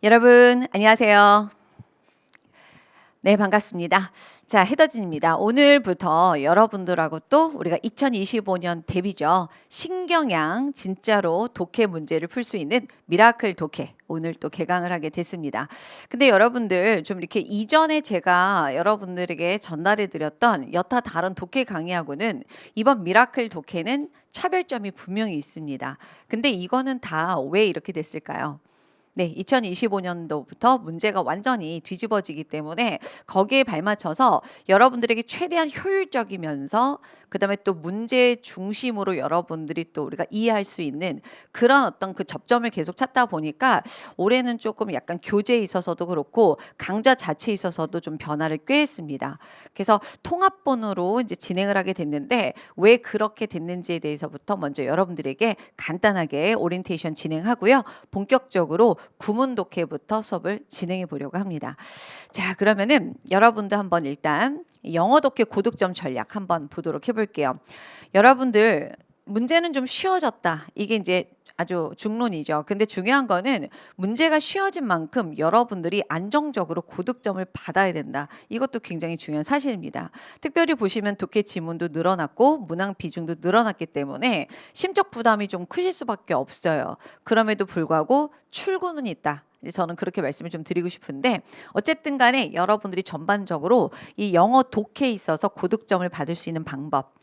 여러분 안녕하세요. 네, 반갑습니다. 자, 헤더진입니다. 오늘부터 여러분들하고 또 우리가 2025년 데뷔죠. 신경양 진짜로 독해 문제를 풀 수 있는 미라클 독해 오늘 또 개강을 하게 됐습니다. 근데 여러분들 좀 이렇게 이전에 제가 여러분들에게 전달해 드렸던 여타 다른 독해 강의하고는 이번 미라클 독해는 차별점이 분명히 있습니다. 근데 이거는 다 왜 이렇게 됐을까요? 네, 2025년도부터 문제가 완전히 뒤집어지기 때문에 거기에 발맞춰서 여러분들에게 최대한 효율적이면서 그다음에 또 문제 중심으로 여러분들이 또 우리가 이해할 수 있는 그런 어떤 그 접점을 계속 찾다 보니까 올해는 조금 약간 교재에 있어서도 그렇고 강좌 자체에 있어서도 좀 변화를 꽤 했습니다. 그래서 통합본으로 이제 진행을 하게 됐는데 왜 그렇게 됐는지에 대해서부터 먼저 여러분들에게 간단하게 오리엔테이션 진행하고요. 본격적으로 구문 독해부터 수업을 진행해 보려고 합니다. 자, 그러면은 여러분도 한번 일단 영어 독해 고득점 전략 한번 보도록 해볼게요. 여러분들 문제는 좀 쉬워졌다. 이게 이제 아주 중론이죠. 근데 중요한 거는 문제가 쉬워진 만큼 여러분들이 안정적으로 고득점을 받아야 된다. 이것도 굉장히 중요한 사실입니다. 특별히 보시면 독해 지문도 늘어났고 문항 비중도 늘어났기 때문에 심적 부담이 좀 크실 수밖에 없어요. 그럼에도 불구하고 출구는 있다. 저는 그렇게 말씀을 좀 드리고 싶은데 어쨌든 간에 여러분들이 전반적으로 이 영어 독해에 있어서 고득점을 받을 수 있는 방법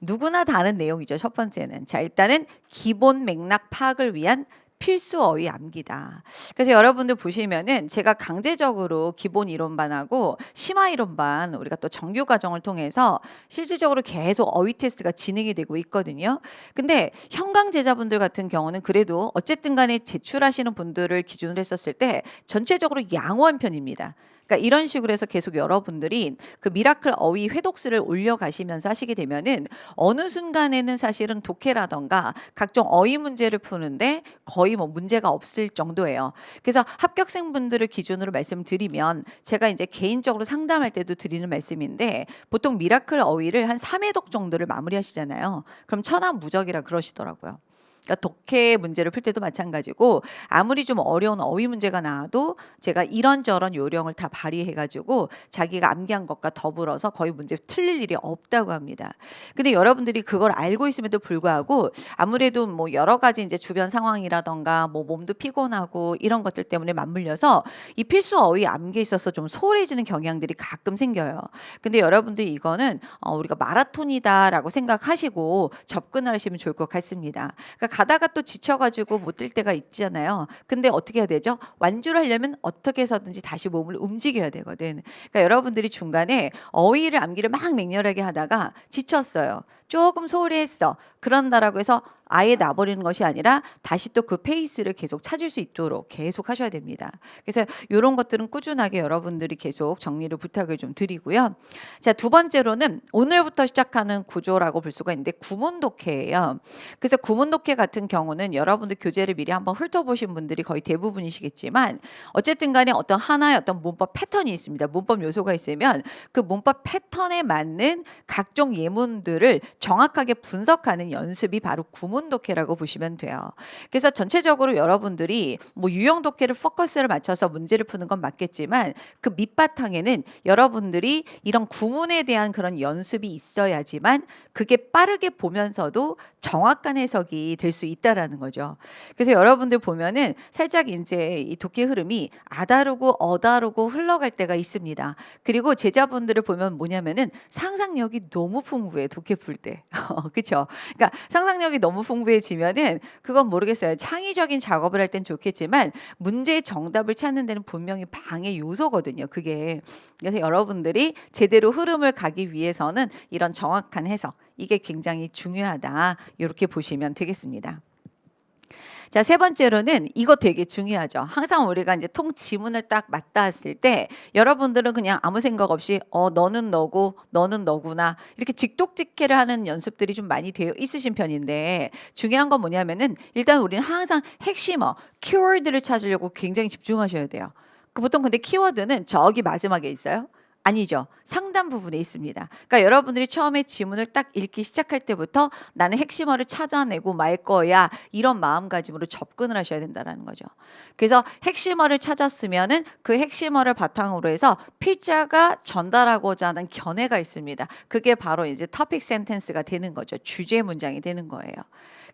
누구나 다른 내용이죠. 첫 번째는 자 일단은 기본 맥락 파악을 위한 필수 어휘 암기다. 그래서 여러분들 보시면은 제가 강제적으로 기본 이론반하고 심화 이론반 우리가 또 정규 과정을 통해서 실질적으로 계속 어휘 테스트가 진행이 되고 있거든요. 근데 현강 제자분들 같은 경우는 그래도 어쨌든 간에 제출하시는 분들을 기준으로 했었을 때 전체적으로 양호한 편입니다. 그러니까 이런 식으로 해서 계속 여러분들이 그 미라클 어휘 회독수를 올려가시면서 하시게 되면은 어느 순간에는 사실은 독해라던가 각종 어휘 문제를 푸는데 거의 뭐 문제가 없을 정도예요. 그래서 합격생분들을 기준으로 말씀드리면 제가 이제 개인적으로 상담할 때도 드리는 말씀인데 보통 미라클 어휘를 한 3회독 정도를 마무리하시잖아요. 그럼 천하무적이라 그러시더라고요. 그러니까 독해 문제를 풀 때도 마찬가지고 아무리 좀 어려운 어휘 문제가 나와도 제가 이런저런 요령을 다 발휘해 가지고 자기가 암기한 것과 더불어서 거의 문제 틀릴 일이 없다고 합니다. 근데 여러분들이 그걸 알고 있음에도 불구하고 아무래도 뭐 여러 가지 이제 주변 상황이라던가 뭐 몸도 피곤하고 이런 것들 때문에 맞물려서 이 필수 어휘 암기에 있어서 좀 소홀해지는 경향들이 가끔 생겨요. 근데 여러분들이 이거는 우리가 마라톤이다라고 생각하시고 접근을 하시면 좋을 것 같습니다. 그러니까 가다가 또 지쳐가지고 못 뛸 때가 있잖아요. 근데 어떻게 해야 되죠? 완주를 하려면 어떻게 해서든지 다시 몸을 움직여야 되거든. 그러니까 여러분들이 중간에 어휘를 암기를 막 맹렬하게 하다가 지쳤어요. 조금 소홀히 했어. 그런다라고 해서 아예 놔버리는 것이 아니라 다시 또 그 페이스를 계속 찾을 수 있도록 계속 하셔야 됩니다. 그래서 이런 것들은 꾸준하게 여러분들이 계속 정리를 부탁을 좀 드리고요. 자, 두 번째로는 오늘부터 시작하는 구조라고 볼 수가 있는데 구문 독해예요. 그래서 구문 독해 같은 경우는 여러분들 교재를 미리 한번 훑어보신 분들이 거의 대부분이시겠지만 어쨌든 간에 어떤 하나의 어떤 문법 패턴이 있습니다. 문법 요소가 있으면 그 문법 패턴에 맞는 각종 예문들을 정확하게 분석하는 연습이 바로 구문 독해라고 보시면 돼요. 그래서 전체적으로 여러분들이 뭐 유형 독해를 포커스를 맞춰서 문제를 푸는 건 맞겠지만 그 밑바탕에는 여러분들이 이런 구문에 대한 그런 연습이 있어야지만 그게 빠르게 보면서도 정확한 해석이 될 수 있다라는 거죠. 그래서 여러분들 보면은 살짝 이제 이 독해 흐름이 아다르고 어다르고 흘러갈 때가 있습니다. 그리고 제자분들을 보면 뭐냐면은 상상력이 너무 풍부해 독해 풀 때. 그렇죠? 그러니까 상상력이 너무 풍부해지면은 그건 모르겠어요. 창의적인 작업을 할 땐 좋겠지만 문제의 정답을 찾는 데는 분명히 방해 요소거든요. 그게. 그래서 여러분들이 제대로 흐름을 가기 위해서는 이런 정확한 해석 이게 굉장히 중요하다. 이렇게 보시면 되겠습니다. 자, 세 번째로는 이거 되게 중요하죠. 항상 우리가 이제 통 지문을 딱 맞다 했을 때 여러분들은 그냥 아무 생각 없이 너는 너고 너는 너구나 이렇게 직독직해를 하는 연습들이 좀 많이 되어 있으신 편인데 중요한 건 뭐냐면은 일단 우리는 항상 핵심어 키워드를 찾으려고 굉장히 집중하셔야 돼요. 그 보통 근데 키워드는 저기 마지막에 있어요. 아니죠. 상단 부분에 있습니다. 그러니까 여러분들이 처음에 지문을 딱 읽기 시작할 때부터 나는 핵심어를 찾아내고 말 거야. 이런 마음가짐으로 접근을 하셔야 된다라는 거죠. 그래서 핵심어를 찾았으면은 그 핵심어를 바탕으로 해서 필자가 전달하고자 하는 견해가 있습니다. 그게 바로 이제 토픽 센텐스가 되는 거죠. 주제 문장이 되는 거예요.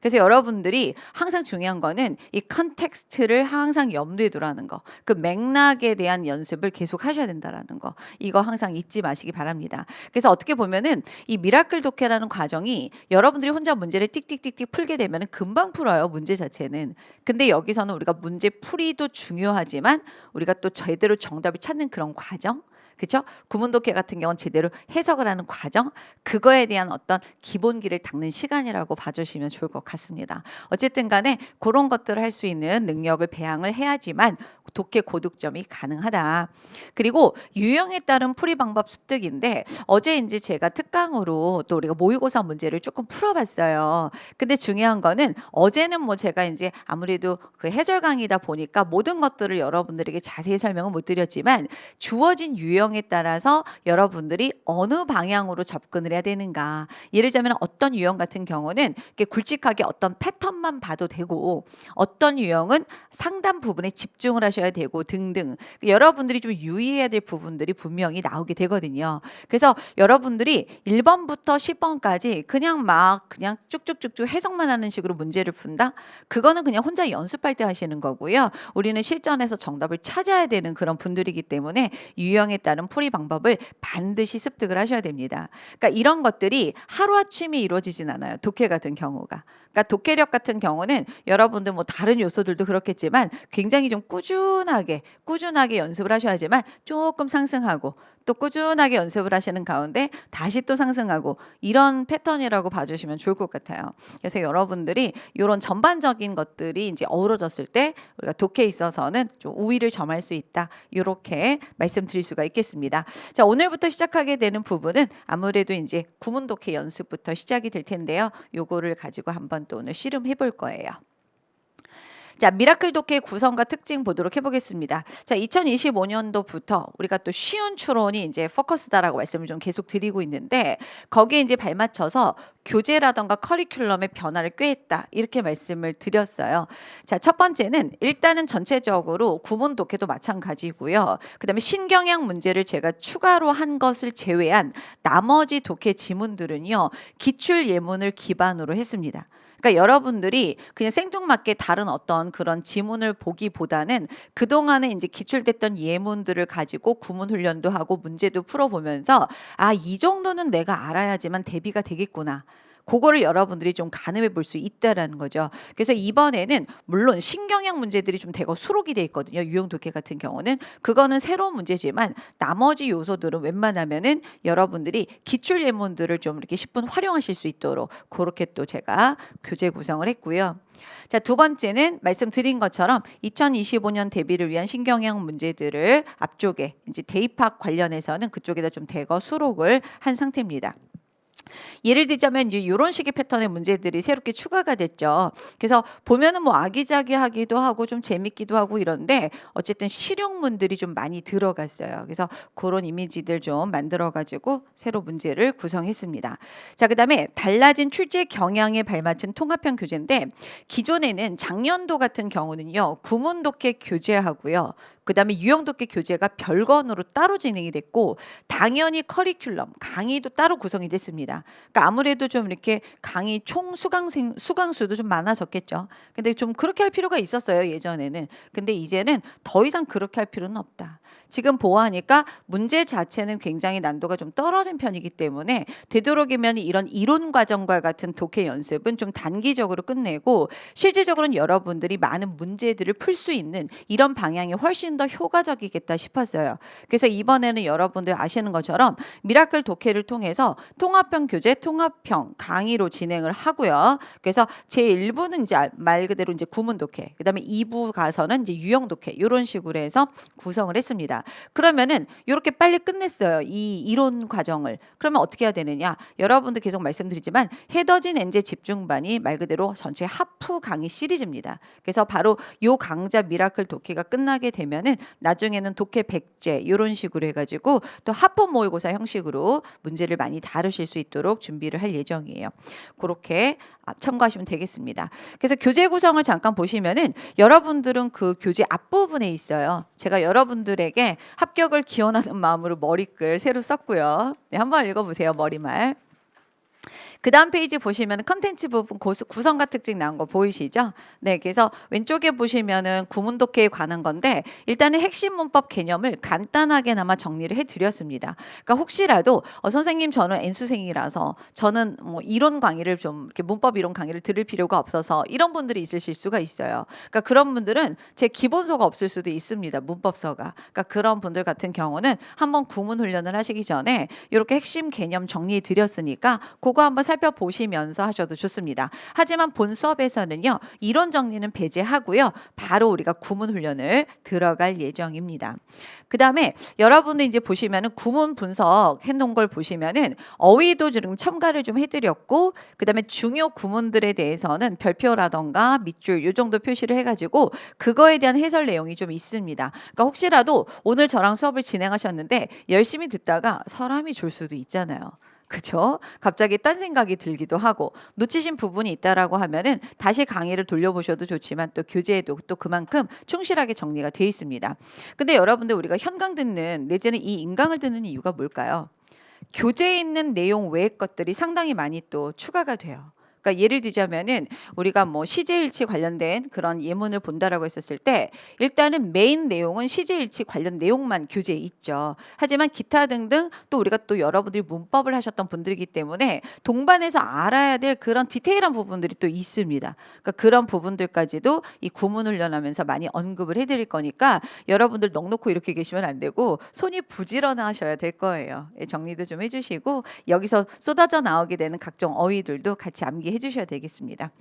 그래서 여러분들이 항상 중요한 거는 이 컨텍스트를 항상 염두에 두라는 거. 그 맥락에 대한 연습을 계속 하셔야 된다라는 거. 이거 항상 잊지 마시기 바랍니다. 그래서 어떻게 보면은 이 미라클 독해라는 과정이 여러분들이 혼자 문제를 띡띡띡띡 풀게 되면은 금방 풀어요. 문제 자체는. 근데 여기서는 우리가 문제 풀이도 중요하지만 우리가 또 제대로 정답을 찾는 그런 과정, 그렇죠? 구문 독해 같은 경우는 제대로 해석을 하는 과정, 그거에 대한 어떤 기본기를 닦는 시간이라고 봐주시면 좋을 것 같습니다. 어쨌든 간에 그런 것들을 할 수 있는 능력을 배양을 해야지만 독해 고득점이 가능하다. 그리고 유형에 따른 풀이 방법 습득인데 어제 이제 제가 특강으로 또 우리가 모의고사 문제를 조금 풀어봤어요. 근데 중요한 거는 어제는 뭐 제가 이제 아무래도 그 해설 강의다 보니까 모든 것들을 여러분들에게 자세히 설명을 못 드렸지만 주어진 유형에 따라서 여러분들이 어느 방향으로 접근을 해야 되는가. 예를 들자면 어떤 유형 같은 경우는 이렇게 굵직하게 어떤 패턴만 봐도 되고 어떤 유형은 상단 부분에 집중을 하셔야 되고 등등. 여러분들이 좀 유의해야 될 부분들이 분명히 나오게 되거든요. 그래서 여러분들이 1번부터 10번까지 그냥 쭉쭉쭉쭉 해석만 하는 식으로 문제를 푼다? 그거는 그냥 혼자 연습할 때 하시는 거고요. 우리는 실전에서 정답을 찾아야 되는 그런 분들이기 때문에 유형에 따른 풀이 방법을 반드시 습득을 하셔야 됩니다. 그러니까 이런 것들이 하루아침에 이루어지진 않아요. 독해 같은 경우가. 그러니까 독해력 같은 경우는 여러분들 뭐 다른 요소들도 그렇겠지만 굉장히 좀 꾸준하게 연습을 하셔야지만 조금 상승하고 또 꾸준하게 연습을 하시는 가운데 다시 또 상승하고 이런 패턴이라고 봐주시면 좋을 것 같아요. 그래서 여러분들이 이런 전반적인 것들이 이제 어우러졌을 때 우리가 독해에 있어서는 좀 우위를 점할 수 있다. 이렇게 말씀드릴 수가 있겠습니다. 자, 오늘부터 시작하게 되는 부분은 아무래도 이제 구문 독해 연습부터 시작이 될 텐데요. 요거를 가지고 한번 또 오늘 씨름해 볼 거예요. 자, 미라클 독해 구성과 특징 보도록 해보겠습니다. 자, 2025년도부터 우리가 또 쉬운 추론이 이제 포커스다라고 말씀을 좀 계속 드리고 있는데 거기에 이제 발맞춰서 교재라던가 커리큘럼의 변화를 꾀했다 이렇게 말씀을 드렸어요. 자, 첫 번째는 일단은 전체적으로 구문 독해도 마찬가지고요. 그다음에 신경향 문제를 제가 추가로 한 것을 제외한 나머지 독해 지문들은요 기출 예문을 기반으로 했습니다. 그러니까 여러분들이 그냥 생뚱맞게 다른 어떤 그런 지문을 보기보다는 그동안에 이제 기출됐던 예문들을 가지고 구문 훈련도 하고 문제도 풀어보면서 아, 이 정도는 내가 알아야지만 대비가 되겠구나. 그거를 여러분들이 좀 가늠해 볼 수 있다라는 거죠. 그래서 이번에는 물론 신경향 문제들이 좀 대거 수록이 돼 있거든요. 유형 독해 같은 경우는 그거는 새로운 문제지만 나머지 요소들은 웬만하면은 여러분들이 기출 예문들을 좀 이렇게 10분 활용하실 수 있도록 그렇게 또 제가 교재 구성을 했고요. 자, 두 번째는 말씀드린 것처럼 2025년 대비를 위한 신경향 문제들을 앞쪽에 이제 대입학 관련해서는 그쪽에다 좀 대거 수록을 한 상태입니다. 예를 들자면 이제 이런 식의 패턴의 문제들이 새롭게 추가가 됐죠. 그래서 보면은 뭐 아기자기하기도 하고 좀 재밌기도 하고 이런데 어쨌든 실용문들이 좀 많이 들어갔어요. 그래서 그런 이미지들 좀 만들어가지고 새로 문제를 구성했습니다. 자, 그다음에 달라진 출제 경향에 발맞춘 통합형 교재인데 기존에는 작년도 같은 경우는요 구문 독해 교재하고요. 그다음에 유형 독해 교재가 별건으로 따로 진행이 됐고 당연히 커리큘럼 강의도 따로 구성이 됐습니다. 그러니까 아무래도 좀 이렇게 강의 총 수강수도 좀 많아졌겠죠. 근데 좀 그렇게 할 필요가 있었어요, 예전에는. 근데 이제는 더 이상 그렇게 할 필요는 없다. 지금 보아하니까 문제 자체는 굉장히 난도가 좀 떨어진 편이기 때문에 되도록이면 이런 이론 과정과 같은 독해 연습은 좀 단기적으로 끝내고 실질적으로는 여러분들이 많은 문제들을 풀 수 있는 이런 방향이 훨씬 더 효과적이겠다 싶었어요. 그래서 이번에는 여러분들 아시는 것처럼 미라클 독해를 통해서 통합형 교재, 통합형 강의로 진행을 하고요. 그래서 제1부는 이제 말 그대로 이제 구문 독해, 그다음에 2부 가서는 이제 유형 독해 이런 식으로 해서 구성을 했습니다. 그러면은 이렇게 빨리 끝냈어요. 이 이론 과정을. 그러면 어떻게 해야 되느냐? 여러분들 계속 말씀드리지만 헤더진 엔제 집중반이 말 그대로 전체 하프 강의 시리즈입니다. 그래서 바로 요 강좌 미라클 독해가 끝나게 되면 보시면은 나중에는 독해 백제 이런 식으로 해가지고 또 합법 모의고사 형식으로 문제를 많이 다루실 수 있도록 준비를 할 예정이에요. 그렇게 참고하시면 되겠습니다. 그래서 교재 구성을 잠깐 보시면은 여러분들은 그 교재 앞부분에 있어요. 제가 여러분들에게 합격을 기원하는 마음으로 머리글 새로 썼고요. 네, 한번 읽어보세요. 머리말. 그 다음 페이지 보시면 컨텐츠 부분 구성과 특징 나온 거 보이시죠? 네, 그래서 왼쪽에 보시면은 구문독해에 관한 건데 일단은 핵심 문법 개념을 간단하게나마 정리를 해드렸습니다. 그러니까 혹시라도 선생님 저는 N수생이라서 저는 뭐 이론 강의를 좀 이렇게 문법 이론 강의를 들을 필요가 없어서 이런 분들이 있으실 수가 있어요. 그러니까 그런 분들은 제 기본서가 없을 수도 있습니다. 문법서가. 그러니까 그런 분들 같은 경우는 한번 구문 훈련을 하시기 전에 이렇게 핵심 개념 정리해 드렸으니까 그거 한번 살펴보시면서 하셔도 좋습니다. 하지만 본 수업에서는요. 이론 정리는 배제하고요. 바로 우리가 구문 훈련을 들어갈 예정입니다. 그 다음에 여러분들 이제 보시면은 구문 분석 해놓은 걸 보시면은 어휘도 좀 첨가를 좀 해드렸고 그 다음에 중요 구문들에 대해서는 별표라던가 밑줄 요 정도 표시를 해가지고 그거에 대한 해설 내용이 좀 있습니다. 그러니까 혹시라도 오늘 저랑 수업을 진행하셨는데 열심히 듣다가 사람이 졸 수도 있잖아요. 그죠? 갑자기 딴 생각이 들기도 하고 놓치신 부분이 있다라고 하면은 다시 강의를 돌려보셔도 좋지만 또 교재에도 또 그만큼 충실하게 정리가 돼 있습니다. 근데 여러분들 우리가 현강 듣는 내지는 이 인강을 듣는 이유가 뭘까요? 교재에 있는 내용 외의 것들이 상당히 많이 또 추가가 돼요. 그러니까 예를 들자면은 우리가 뭐 시제일치 관련된 그런 예문을 본다라고 했었을 때 일단은 메인 내용은 시제일치 관련 내용만 교재에 있죠. 하지만 기타 등등 또 우리가 또 여러분들이 문법을 하셨던 분들이기 때문에 동반해서 알아야 될 그런 디테일한 부분들이 또 있습니다. 그러니까 그런 부분들까지도 이 구문 훈련하면서 많이 언급을 해드릴 거니까 여러분들 넋놓고 이렇게 계시면 안 되고 손이 부지런하셔야 될 거예요. 정리도 좀 해주시고 여기서 쏟아져 나오게 되는 각종 어휘들도 같이 암기해 주셔야 되겠습니다.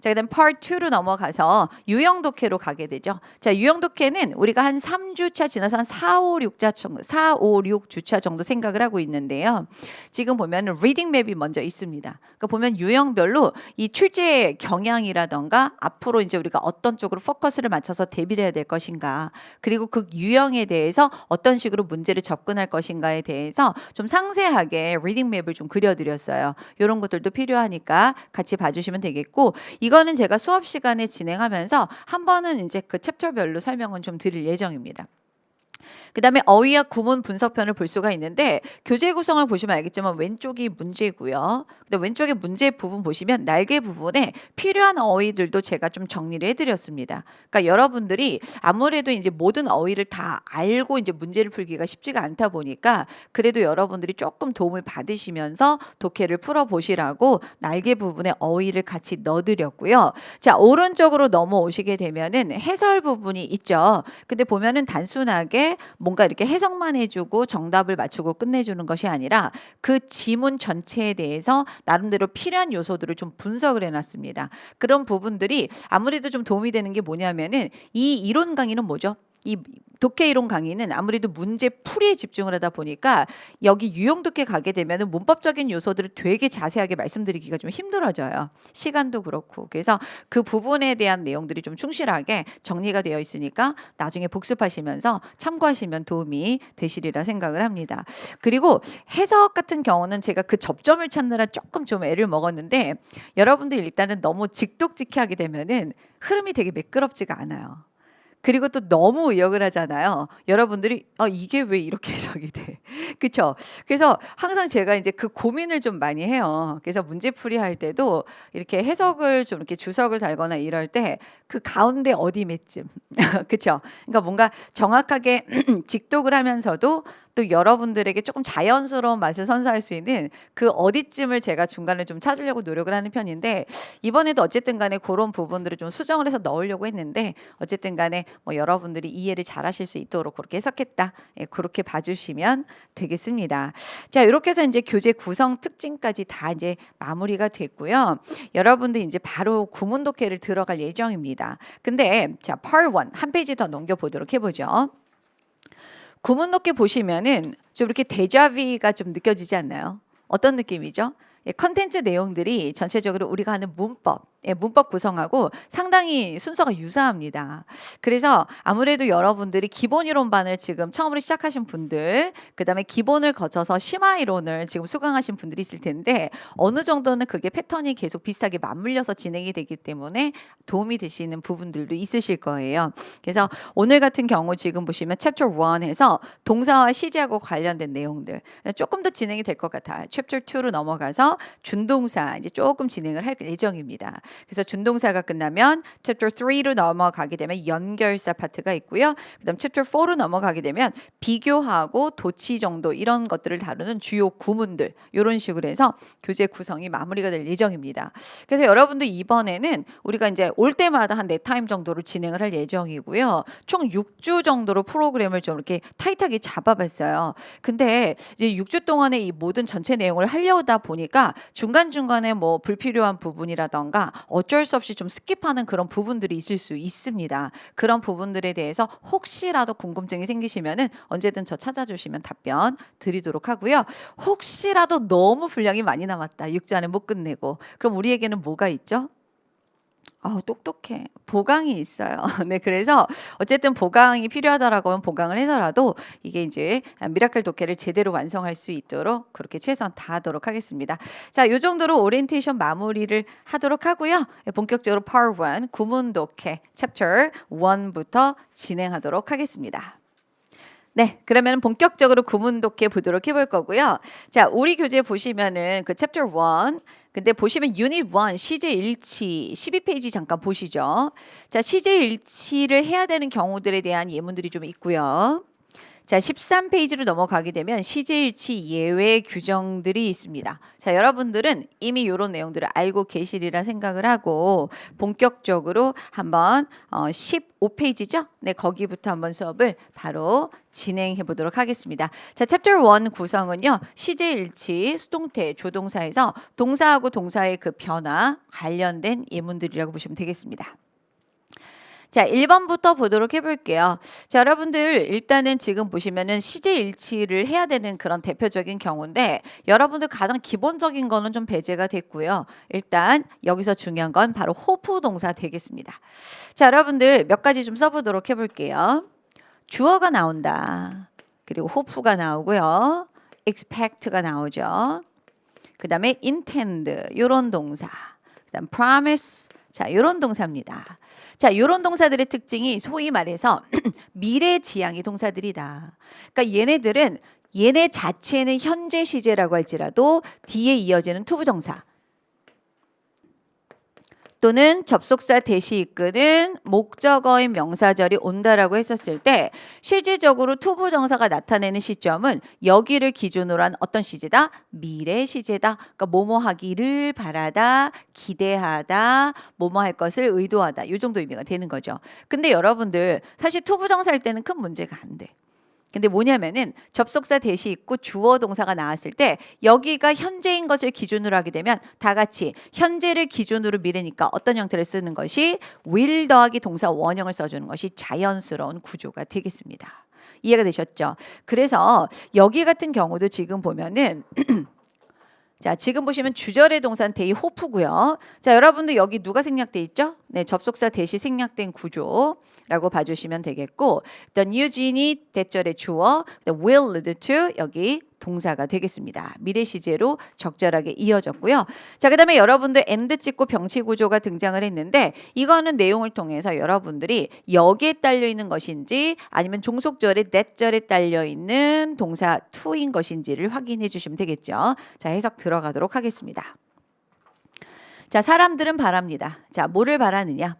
자, 그다음 Part 2로 넘어가서 유형 독해로 가게 되죠. 자, 유형 독해는 우리가 한 3주차 지나서 한 4, 5, 6주차 정도 생각을 하고 있는데요. 지금 보면 리딩 맵이 먼저 있습니다. 그러니까 보면 유형별로 이 출제 경향이라던가 앞으로 이제 우리가 어떤 쪽으로 포커스를 맞춰서 대비를 해야 될 것인가 그리고 그 유형에 대해서 어떤 식으로 문제를 접근할 것인가에 대해서 좀 상세하게 리딩 맵을 좀 그려드렸어요. 이런 것들도 필요하니까 같이 봐주시면 되겠고 이거는 제가 수업 시간에 진행하면서 한 번은 이제 그 챕터별로 설명은 좀 드릴 예정입니다. 그 다음에 어휘와 구문 분석편을 볼 수가 있는데 교재 구성을 보시면 알겠지만 왼쪽이 문제고요. 근데 왼쪽에 문제 부분 보시면 날개 부분에 필요한 어휘들도 제가 좀 정리를 해드렸습니다. 그러니까 여러분들이 아무래도 이제 모든 어휘를 다 알고 이제 문제를 풀기가 쉽지가 않다 보니까 그래도 여러분들이 조금 도움을 받으시면서 독해를 풀어보시라고 날개 부분에 어휘를 같이 넣어드렸고요. 자, 오른쪽으로 넘어오시게 되면은 해설 부분이 있죠. 근데 보면은 단순하게 뭔가 이렇게 해석만 해주고 정답을 맞추고 끝내주는 것이 아니라 그 지문 전체에 대해서 나름대로 필요한 요소들을 좀 분석을 해놨습니다. 그런 부분들이 아무래도 좀 도움이 되는 게 뭐냐면은 이 이론 강의는 뭐죠? 이 독해 이론 강의는 아무래도 문제 풀이에 집중을 하다 보니까 여기 유형 독해 가게 되면 문법적인 요소들을 되게 자세하게 말씀드리기가 좀 힘들어져요. 시간도 그렇고. 그래서 그 부분에 대한 내용들이 좀 충실하게 정리가 되어 있으니까 나중에 복습하시면서 참고하시면 도움이 되시리라 생각을 합니다. 그리고 해석 같은 경우는 제가 그 접점을 찾느라 조금 좀 애를 먹었는데 여러분들 일단은 너무 직독직해 하게 되면은 흐름이 되게 매끄럽지가 않아요. 그리고 또 너무 의역을 하잖아요. 여러분들이 이게 왜 이렇게 해석이 돼? 그렇죠? 그래서 항상 제가 이제 그 고민을 좀 많이 해요. 그래서 문제풀이 할 때도 이렇게 해석을 좀 이렇게 주석을 달거나 이럴 때 그 가운데 어디 몇쯤 그렇죠? 그러니까 뭔가 정확하게 직독을 하면서도 또 여러분들에게 조금 자연스러운 맛을 선사할 수 있는 그 어디쯤을 제가 중간에 좀 찾으려고 노력을 하는 편인데 이번에도 어쨌든 간에 그런 부분들을 좀 수정을 해서 넣으려고 했는데 어쨌든 간에 뭐 여러분들이 이해를 잘 하실 수 있도록 그렇게 해석했다. 예, 그렇게 봐주시면 되겠습니다. 자, 이렇게 해서 이제 교재 구성 특징까지 다 이제 마무리가 됐고요. 여러분들 이제 바로 구문 독해를 들어갈 예정입니다. 근데 자, Part 1 한 페이지 더 넘겨보도록 해보죠. 구문 독해 보시면은 좀 이렇게 데자비가 좀 느껴지지 않나요? 어떤 느낌이죠? 예, 컨텐츠 내용들이 전체적으로 우리가 하는 문법 예, 문법 구성하고 상당히 순서가 유사합니다. 그래서 아무래도 여러분들이 기본 이론반을 지금 처음으로 시작하신 분들, 그다음에 기본을 거쳐서 심화 이론을 지금 수강하신 분들이 있을 텐데 어느 정도는 그게 패턴이 계속 비슷하게 맞물려서 진행이 되기 때문에 도움이 되시는 부분들도 있으실 거예요. 그래서 오늘 같은 경우 지금 보시면 챕터 1에서 동사와 시제하고 관련된 내용들 조금 더 진행이 될 것 같아요. 챕터 2로 넘어가서 준동사 이제 조금 진행을 할 예정입니다. 그래서 준동사가 끝나면 챕터 3로 넘어가게 되면 연결사 파트가 있고요. 그다음 챕터 4로 넘어가게 되면 비교하고 도치 정도 이런 것들을 다루는 주요 구문들 이런 식으로 해서 교재 구성이 마무리가 될 예정입니다. 그래서 여러분들 이번에는 우리가 이제 올 때마다 한 4타임 정도로 진행을 할 예정이고요. 총 6주 정도로 프로그램을 좀 이렇게 타이트하게 잡아봤어요. 근데 이제 6주 동안에 이 모든 전체 내용을 하려다 보니까 중간중간에 뭐 불필요한 부분이라던가 어쩔 수 없이 좀 스킵하는 그런 부분들이 있을 수 있습니다. 그런 부분들에 대해서 혹시라도 궁금증이 생기시면은 언제든 저 찾아주시면 답변 드리도록 하고요. 혹시라도 너무 분량이 많이 남았다. 6주 안에 못 끝내고. 그럼 우리에게는 뭐가 있죠? 똑똑해. 보강이 있어요. 네, 그래서 어쨌든 보강이 필요하다라고 하면 보강을 해서라도 이게 이제 미라클 독해를 제대로 완성할 수 있도록 그렇게 최선 다하도록 하겠습니다. 자, 요 정도로 오리엔테이션 마무리를 하도록 하고요. 본격적으로 Part 1 구문 독해 Chapter 1부터 진행하도록 하겠습니다. 네, 그러면 본격적으로 구문 독해 보도록 해볼 거고요. 자, 우리 교재 보시면은 그 챕터 1, 근데 보시면 유닛 1 시제 일치 12페이지 잠깐 보시죠. 자, 시제 일치를 해야 되는 경우들에 대한 예문들이 좀 있고요. 자, 13페이지로 넘어가게 되면 시제일치 예외 규정들이 있습니다. 자, 여러분들은 이미 이런 내용들을 알고 계시리라 생각을 하고 본격적으로 한번 15페이지죠? 네, 거기부터 한번 수업을 바로 진행해 보도록 하겠습니다. 자, 챕터 1 구성은요. 시제일치, 수동태, 조동사에서 동사하고 동사의 그 변화 관련된 예문들이라고 보시면 되겠습니다. 자, 1번부터 보도록 해볼게요. 자, 여러분들 일단은 지금 보시면은 시제 일치를 해야 되는 그런 대표적인 경우인데 여러분들 가장 기본적인 거는 좀 배제가 됐고요. 일단 여기서 중요한 건 바로 호프 동사 되겠습니다. 자, 여러분들 몇 가지 좀 써보도록 해볼게요. 주어가 나온다. 그리고 호프가 나오고요. expect가 나오죠. 그 다음에 intend 이런 동사. 그 다음 promise 자, 이런 동사입니다. 자, 이런 동사들의 특징이 소위 말해서 미래지향의 동사들이다. 그러니까 얘네들은 얘네 자체는 현재 시제라고 할지라도 뒤에 이어지는 투부정사 또는 접속사 대시 이끄는 목적어인 명사절이 온다라고 했었을 때 실질적으로 투부정사가 나타내는 시점은 여기를 기준으로 한 어떤 시제다? 미래 시제다. 그러니까 뭐뭐 하기를 바라다, 기대하다, 뭐뭐 할 것을 의도하다. 이 정도 의미가 되는 거죠. 근데 여러분들 사실 투부정사일 때는 큰 문제가 안 돼. 근데 뭐냐면은 접속사 대시 있고 주어 동사가 나왔을 때 여기가 현재인 것을 기준으로 하게 되면 다 같이 현재를 기준으로 미래니까 어떤 형태를 쓰는 것이 will 더하기 동사 원형을 써주는 것이 자연스러운 구조가 되겠습니다. 이해가 되셨죠? 그래서 여기 같은 경우도 지금 보면은 자, 지금 보시면 주절의 동사는 데이 호프고요. 자, 여러분들 여기 누가 생략돼 있죠? 네, 접속사 대시 생략된 구조라고 봐주시면 되겠고, the Eugene이 대절의 주어, the will lead to 여기 동사가 되겠습니다. 미래 시제로 적절하게 이어졌고요. 자, 그다음에 여러분들 and 찍고 병치 구조가 등장을 했는데 이거는 내용을 통해서 여러분들이 여기에 딸려 있는 것인지 아니면 종속절에 that절에 딸려 있는 동사 to인 것인지를 확인해 주시면 되겠죠. 자, 해석 들어가도록 하겠습니다. 자, 사람들은 바랍니다. 자, 뭐를 바라느냐?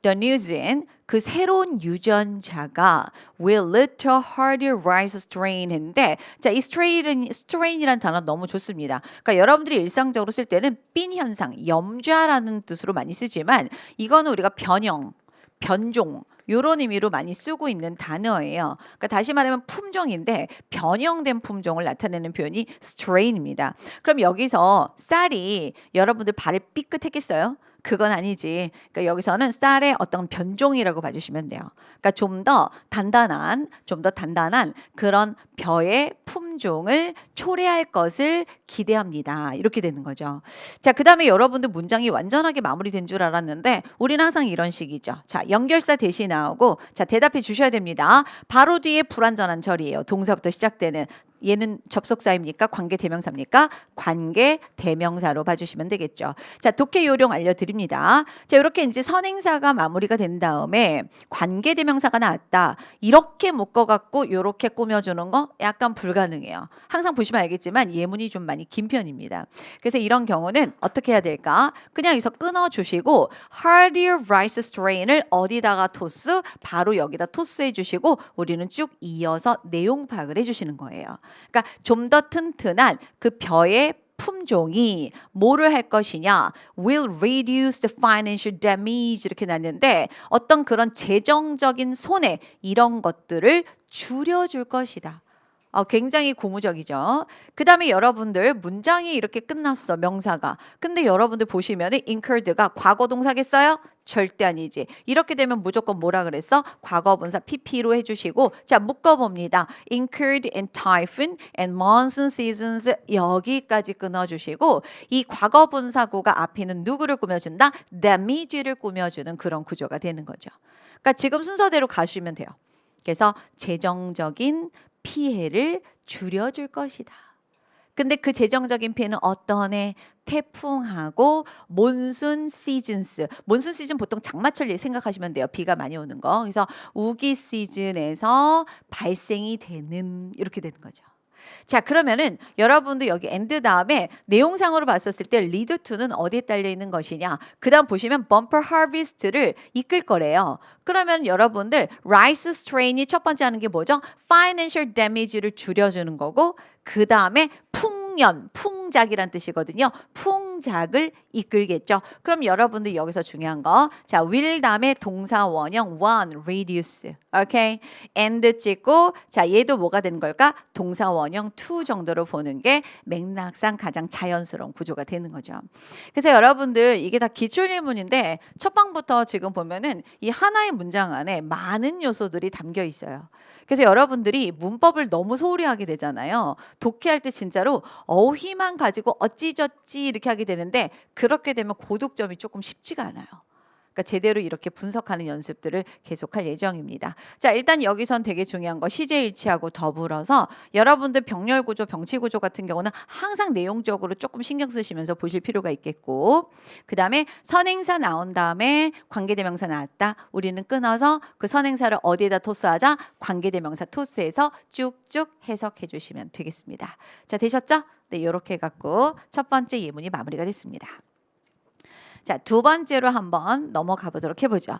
The news인 그 새로운 유전자가 will lead to harder rise strain인데 자, 이 strain이란 단어 너무 좋습니다. 그러니까 여러분들이 일상적으로 쓸 때는 삔 현상, 염좌라는 뜻으로 많이 쓰지만 이거는 우리가 변형, 변종 이런 의미로 많이 쓰고 있는 단어예요. 그러니까 다시 말하면 품종인데 변형된 품종을 나타내는 표현이 strain입니다. 그럼 여기서 쌀이 여러분들 발에 삐끗했겠어요? 그건 아니지. 그러니까 여기서는 쌀의 어떤 변종이라고 봐주시면 돼요. 그러니까 좀 더 단단한 그런 벼의 품종을 초래할 것을 기대합니다. 이렇게 되는 거죠. 자, 그 다음에 여러분들 문장이 완전하게 마무리된 줄 알았는데 우리는 항상 이런 식이죠. 자, 연결사 대시 나오고 자, 대답해 주셔야 됩니다. 바로 뒤에 불완전한 절이에요. 동사부터 시작되는. 얘는 접속사입니까? 관계 대명사입니까? 관계 대명사로 봐주시면 되겠죠. 자, 독해 요령 알려드립니다. 자, 이렇게 이제 선행사가 마무리가 된 다음에 관계 대명사가 나왔다. 이렇게 묶어갖고 이렇게 꾸며주는 거 약간 불가능해요. 항상 보시면 알겠지만 예문이 좀 많이 긴 편입니다. 그래서 이런 경우는 어떻게 해야 될까? 그냥 여기서 끊어주시고 hardier rice strain을 어디다가 토스? 바로 여기다 토스해 주시고 우리는 쭉 이어서 내용 파악을 해주시는 거예요. 그러니까 좀 더 튼튼한 그 벼의 품종이 뭐를 할 것이냐 will reduce the financial damage 이렇게 났는데 어떤 그런 재정적인 손해 이런 것들을 줄여줄 것이다. 굉장히 고무적이죠. 그 다음에 여러분들 문장이 이렇게 끝났어 명사가. 근데 여러분들 보시면은 incurred가 과거 동사겠어요? 절대 아니지. 이렇게 되면 무조건 뭐라 그랬어? 과거분사 pp로 해주시고 자 묶어봅니다. incurred in typhoon and monsoon seasons 여기까지 끊어주시고 이 과거분사구가 앞에는 누구를 꾸며준다? damage를 꾸며주는 그런 구조가 되는 거죠. 그러니까 지금 순서대로 가시면 돼요. 그래서 재정적인 피해를 줄여줄 것이다. 근데 그 재정적인 피해는 어떤 해? 태풍하고 몬순 시즌스. 몬순 시즌 보통 장마철 생각하시면 돼요. 비가 많이 오는 거. 그래서 우기 시즌에서 발생이 되는 이렇게 되는 거죠. 자, 그러면은 여러분들 여기 and 다음에 내용상으로 봤었을 때 lead to는 어디에 딸려 있는 것이냐? 그다음 보시면 bumper harvest를 이끌 거래요. 그러면 여러분들 rice strain이 첫 번째 하는 게 뭐죠? financial damage를 줄여주는 거고 그 다음에 풍작이란 뜻이거든요. 풍작을 이끌겠죠. 그럼 여러분들 여기서 중요한 거, 자, will 다음에 동사 원형 one, reduce, 오케이, and 찍고, 자, 얘도 뭐가 되는 걸까? 동사 원형 to 정도로 보는 게 맥락상 가장 자연스러운 구조가 되는 거죠. 그래서 여러분들 이게 다 기출예문인데 첫 방부터 지금 보면은 이 하나의 문장 안에 많은 요소들이 담겨 있어요. 그래서 여러분들이 문법을 너무 소홀히 하게 되잖아요. 독해할 때 진짜로 어휘만 가지고 어찌저찌 이렇게 하게 되는데 그렇게 되면 고득점이 조금 쉽지가 않아요. 그러니까 제대로 이렇게 분석하는 연습들을 계속할 예정입니다. 자, 일단 여기선 되게 중요한 거 시제일치하고 더불어서 여러분들 병렬구조, 병치구조 같은 경우는 항상 내용적으로 조금 신경 쓰시면서 보실 필요가 있겠고 그 다음에 선행사 나온 다음에 관계대명사 나왔다. 우리는 끊어서 그 선행사를 어디에다 토스하자? 관계대명사 토스해서 쭉쭉 해석해 주시면 되겠습니다. 자, 되셨죠? 네, 이렇게 해갖고 첫 번째 예문이 마무리가 됐습니다. 자, 두 번째로 한번 넘어가 보도록 해보죠.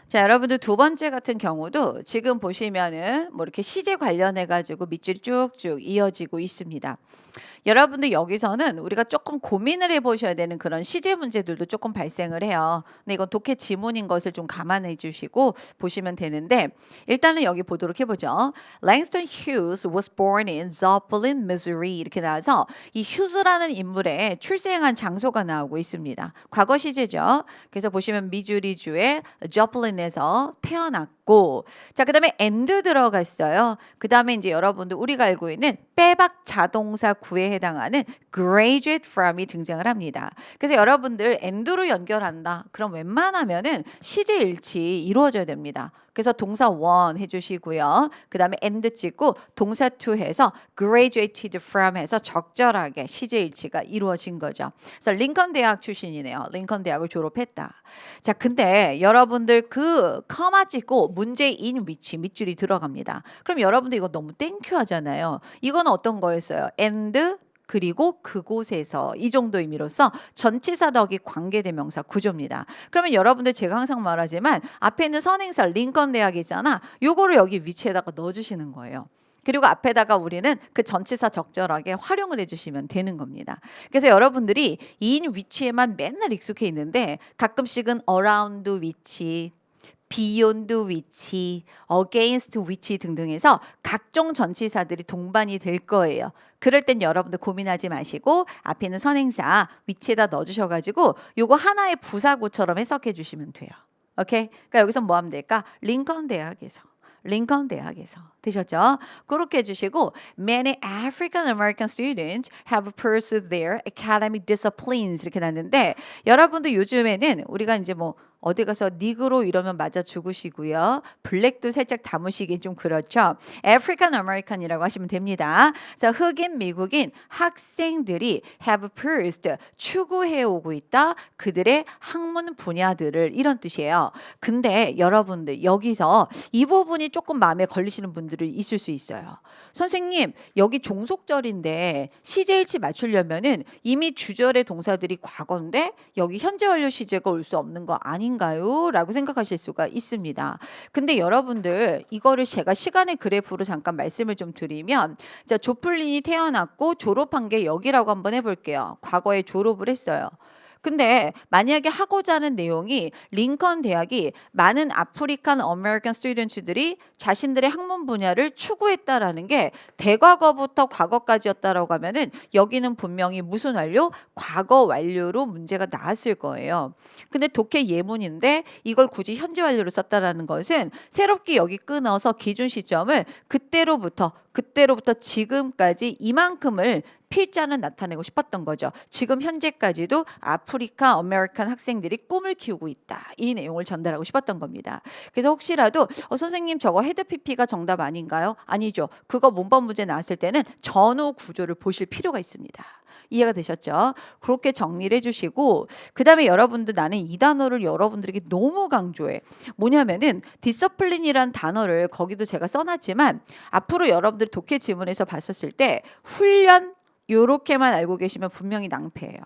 자, 여러분들 두 번째 같은 경우도 지금 보시면은 뭐 이렇게 시제 관련해 가지고 밑줄이 쭉쭉 이어지고 있습니다. 여러분들 여기서는 우리가 조금 고민을 해보셔야 되는 그런 시제 문제들도 조금 발생을 해요. 근데 이건 독해 지문인 것을 좀 감안해 주시고 보시면 되는데 일단은 여기 보도록 해보죠. Langston Hughes was born in Joplin, Missouri 이렇게 나와서 이 휴즈라는 인물의 출생한 장소가 나오고 있습니다. 과거 시제죠. 그래서 보시면 미주리주의 저플린에서 태어났고 자, 그다음에 and 들어가 있어요. 그다음에 이제 여러분들 우리가 알고 있는 빼박 자동사 구에 해당하는 graduate from이 등장을 합니다. 그래서 여러분들 and로 연결한다. 그럼 웬만하면은 시제 일치 이루어져야 됩니다. 그래서 동사 one 해주시고요. 그 다음에 and 찍고 동사 to 해서 graduated from 해서 적절하게 시제 일치가 이루어진 거죠. 그래서 링컨 대학 출신이네요. 링컨 대학을 졸업했다. 자, 근데 여러분들 그 커마 찍고 문제인 위치 밑줄이 들어갑니다. 그럼 여러분들 이거 너무 땡큐 하잖아요. 이건 어떤 거였어요? and 그리고 그곳에서 이 정도 의미로서 전치사 덕이 관계대명사 구조입니다. 그러면 여러분들 제가 항상 말하지만 앞에 있는 선행사 링컨 대학이 있잖아. 요거를 여기 위치에다가 넣어주시는 거예요. 그리고 앞에다가 우리는 그 전치사 적절하게 활용을 해주시면 되는 겁니다. 그래서 여러분들이 인 위치에만 맨날 익숙해 있는데 가끔씩은 around 위치, beyond which, against which 등등해서 각종 전치사들이 동반이 될 거예요. 그럴 땐 여러분들 고민하지 마시고 앞에 있는 선행사 which에다 넣어주셔가지고 요거 하나의 부사구처럼 해석해 주시면 돼요. 오케이? 그러니까 여기서 뭐 하면 될까? 링컨 대학에서 되셨죠? 그렇게 해주시고 Many African American students have pursued their academic disciplines 이렇게 났는데 여러분들 요즘에는 우리가 이제 뭐 어디 가서 니그로 이러면 맞아 죽으시고요. 블랙도 살짝 담으시기 좀 그렇죠. African American이라고 하시면 됩니다. 그래서 흑인 미국인 학생들이 have pursued 추구해 오고 있다. 그들의 학문 분야들을 이런 뜻이에요. 근데 여러분들 여기서 이 부분이 조금 마음에 걸리시는 분들이 있을 수 있어요. 선생님 여기 종속절인데 시제일치 맞추려면은 이미 주절의 동사들이 과거인데 여기 현재 완료 시제가 올 수 없는 거 아닌가요? 라고 생각하실 수가 있습니다. 근데 여러분들 이거를 제가 시간의 그래프로 잠깐 말씀을 좀 드리면 자 조플린이 태어났고 졸업한 게 여기라고 한번 해볼게요. 과거에 졸업을 했어요. 근데 만약에 하고자 하는 내용이 링컨 대학이 많은 아프리칸 어메리칸 스튜던트들이 자신들의 학문 분야를 추구했다라는 게 대과거부터 과거까지였다라고 하면은 여기는 분명히 무슨 완료? 과거 완료로 문제가 나왔을 거예요. 근데 독해 예문인데 이걸 굳이 현재 완료로 썼다라는 것은 새롭게 여기 끊어서 기준 시점을 그때로부터 지금까지 이만큼을 필자는 나타내고 싶었던 거죠. 지금 현재까지도 아프리카 아메리칸 학생들이 꿈을 키우고 있다. 이 내용을 전달하고 싶었던 겁니다. 그래서 혹시라도 선생님 저거 헤드 PP가 정답 아닌가요? 아니죠. 그거 문법 문제 나왔을 때는 전후 구조를 보실 필요가 있습니다. 이해가 되셨죠? 그렇게 정리를 해주시고 그 다음에 여러분들 나는 이 단어를 여러분들에게 너무 강조해. 뭐냐면은 디서플린이란 단어를 거기도 제가 써놨지만 앞으로 여러분들 독해 지문에서 봤었을 때 훈련 요렇게만 알고 계시면 분명히 낭패예요.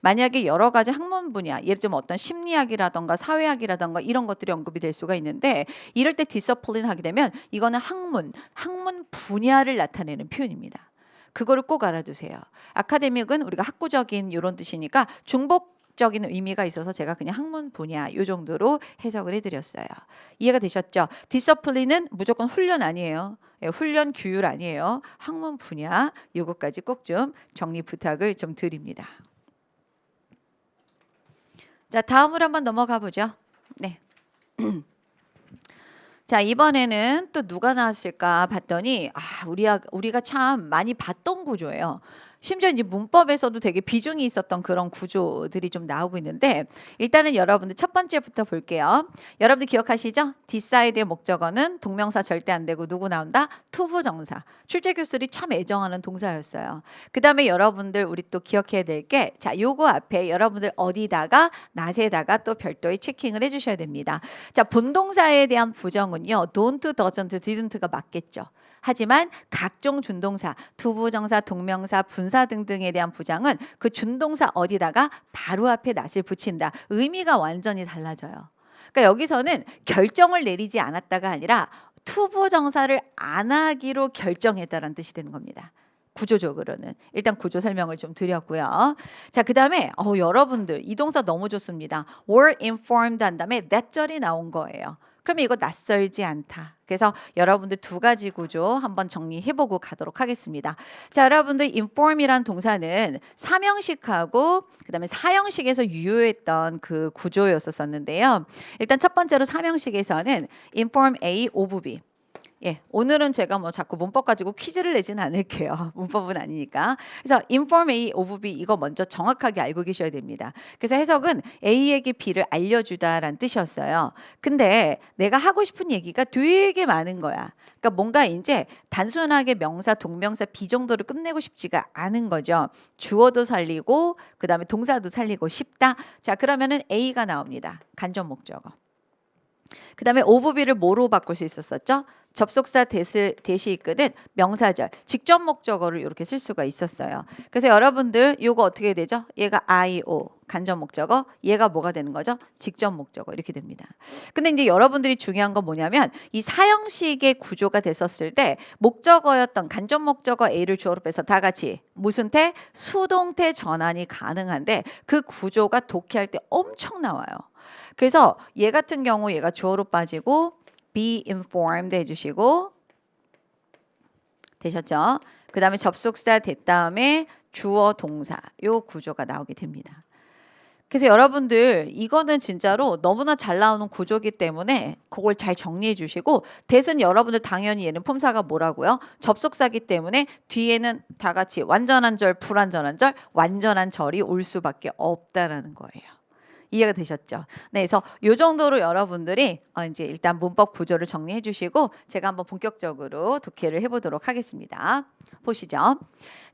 만약에 여러 가지 학문 분야, 예를 들면 어떤 심리학이라던가 사회학이라던가 이런 것들이 언급이 될 수가 있는데 이럴 때 디서플린 하게 되면 이거는 학문 분야를 나타내는 표현입니다. 그거를 꼭 알아두세요. 아카데믹은 우리가 학구적인 이런 뜻이니까 중복적인 의미가 있어서 제가 그냥 학문 분야 요 정도로 해석을 해드렸어요. 이해가 되셨죠? 디서플린은 무조건 훈련 아니에요. 예, 훈련 규율 아니에요. 학문 분야 요것까지 꼭 좀 정리 부탁을 좀 드립니다. 자, 다음으로 한번 넘어가 보죠. 네. 자, 이번에는 또 누가 나왔을까 봤더니 우리가 참 많이 봤던 구조예요. 심지어 이제 문법에서도 되게 비중이 있었던 그런 구조들이 좀 나오고 있는데 일단은 여러분들 첫 번째부터 볼게요. 여러분들 기억하시죠? decide의 목적어는 동명사 절대 안 되고 누구 나온다? 투부정사. 출제 교수들이 참 애정하는 동사였어요. 그 다음에 여러분들 우리 또 기억해야 될 게 자, 요거 앞에 여러분들 어디다가 낫에다가 또 별도의 체킹을 해주셔야 됩니다. 자, 본동사에 대한 부정은요. don't, doesn't, didn't가 맞겠죠. 하지만 각종 준동사, 투부정사, 동명사, 분사 등등에 대한 부정은 그 준동사 어디다가 바로 앞에 낫을 붙인다. 의미가 완전히 달라져요. 그러니까 여기서는 결정을 내리지 않았다가 아니라 투부정사를 안 하기로 결정했다라는 뜻이 되는 겁니다. 구조적으로는 일단 구조 설명을 좀 드렸고요. 자, 그 다음에 여러분들 이 동사 너무 좋습니다. were informed 한 다음에 that절이 나온 거예요. 그러면 이거 낯설지 않다. 그래서 여러분들 두 가지 구조 한번 정리해보고 가도록 하겠습니다. 자, 여러분들 inform이란 동사는 사명식하고 그 다음에 사형식에서 유효했던 그 구조였었는데요. 일단 첫 번째로 사명식에서는 inform A of B. 예, 오늘은 제가 뭐 자꾸 문법 가지고 퀴즈를 내지는 않을게요. 문법은 아니니까. 그래서 inform A of B 이거 먼저 정확하게 알고 계셔야 됩니다. 그래서 해석은 A에게 B를 알려주다라는 뜻이었어요. 근데 내가 하고 싶은 얘기가 되게 많은 거야. 그러니까 뭔가 이제 단순하게 명사, 동명사, 비 정도를 끝내고 싶지가 않은 거죠. 주어도 살리고 그 다음에 동사도 살리고 싶다. 자, 그러면은 A가 나옵니다. 간접 목적어. 그 다음에 of B를 뭐로 바꿀 수 있었었죠? 접속사 대시 이끄는 명사절, 직접 목적어를 이렇게 쓸 수가 있었어요. 그래서 여러분들 이거 어떻게 되죠? 얘가 IO, 간접 목적어, 얘가 뭐가 되는 거죠? 직접 목적어 이렇게 됩니다. 근데 이제 여러분들이 중요한 건 뭐냐면 이 사형식의 구조가 됐었을 때 목적어였던 간접 목적어 A를 주어로 빼서 다 같이 무슨 태? 수동태 전환이 가능한데 그 구조가 독해할 때 엄청 나와요. 그래서 얘 같은 경우 얘가 주어로 빠지고 be informed 해주시고 되셨죠? 그 다음에 접속사 된 다음에 주어 동사 요 구조가 나오게 됩니다. 그래서 여러분들 이거는 진짜로 너무나 잘 나오는 구조기 때문에 그걸 잘 정리해 주시고 대신 여러분들 당연히 얘는 품사가 뭐라고요? 접속사기 때문에 뒤에는 다 같이 완전한 절, 불완전한 절, 완전한 절이 올 수밖에 없다라는 거예요. 이해가 되셨죠? 네, 그래서 이 정도로 여러분들이 이제 일단 문법 구조를 정리해 주시고 제가 한번 본격적으로 독해를 해보도록 하겠습니다. 보시죠.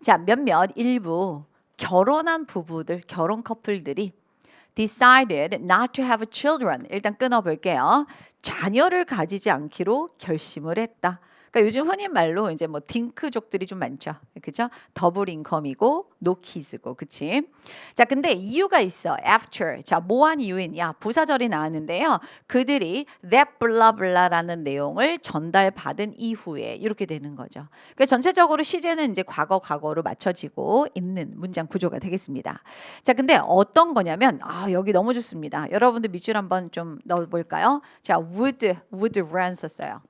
자, 몇몇 일부 결혼한 부부들, 결혼 커플들이 decided not to have children. 일단 끊어볼게요. 자녀를 가지지 않기로 결심을 했다. 그러니까 요즘 흔히 말로 이제 뭐 딩크족들이 좀 많죠. 그죠? 더블 인컴이고 노 키즈고 그치? 자, 근데 이유가 있어. after. 자, 뭐한 이유냐? 부사절이 나왔는데요. 그들이 that blah blah라는 내용을 전달받은 이후에 이렇게 되는 거죠. 그러니까 전체적으로 시제는 이제 과거로 맞춰지고 있는 문장 구조가 되겠습니다. 자, 근데 어떤 거냐면 여기 너무 좋습니다. 여러분들 밑줄 한번 좀 넣어볼까요? 자, would run 썼어요.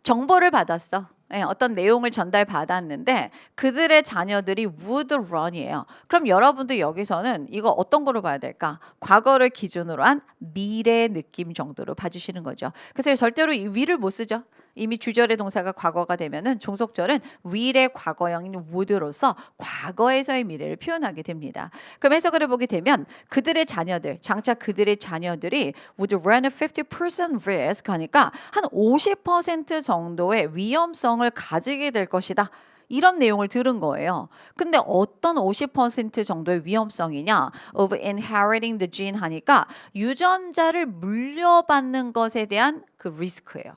정보를 받았어. 네, 어떤 내용을 전달받았는데 그들의 자녀들이 would run이에요. 그럼 여러분들 여기서는 이거 어떤 거로 봐야 될까? 과거를 기준으로 한 미래 느낌 정도로 봐주시는 거죠. 그래서 절대로 이 will을 못 쓰죠. 이미 주절의 동사가 과거가 되면은 종속절은 will의 과거형인 would로서 과거에서의 미래를 표현하게 됩니다. 그럼 해석을 해보게 되면 그들의 자녀들, 장차 그들의 자녀들이 would run a 50% risk 하니까 한 50% 정도의 위험성을 가지게 될 것이다. 이런 내용을 들은 거예요. 근데 어떤 50% 정도의 위험성이냐? of inheriting the gene 하니까 유전자를 물려받는 것에 대한 그 리스크예요.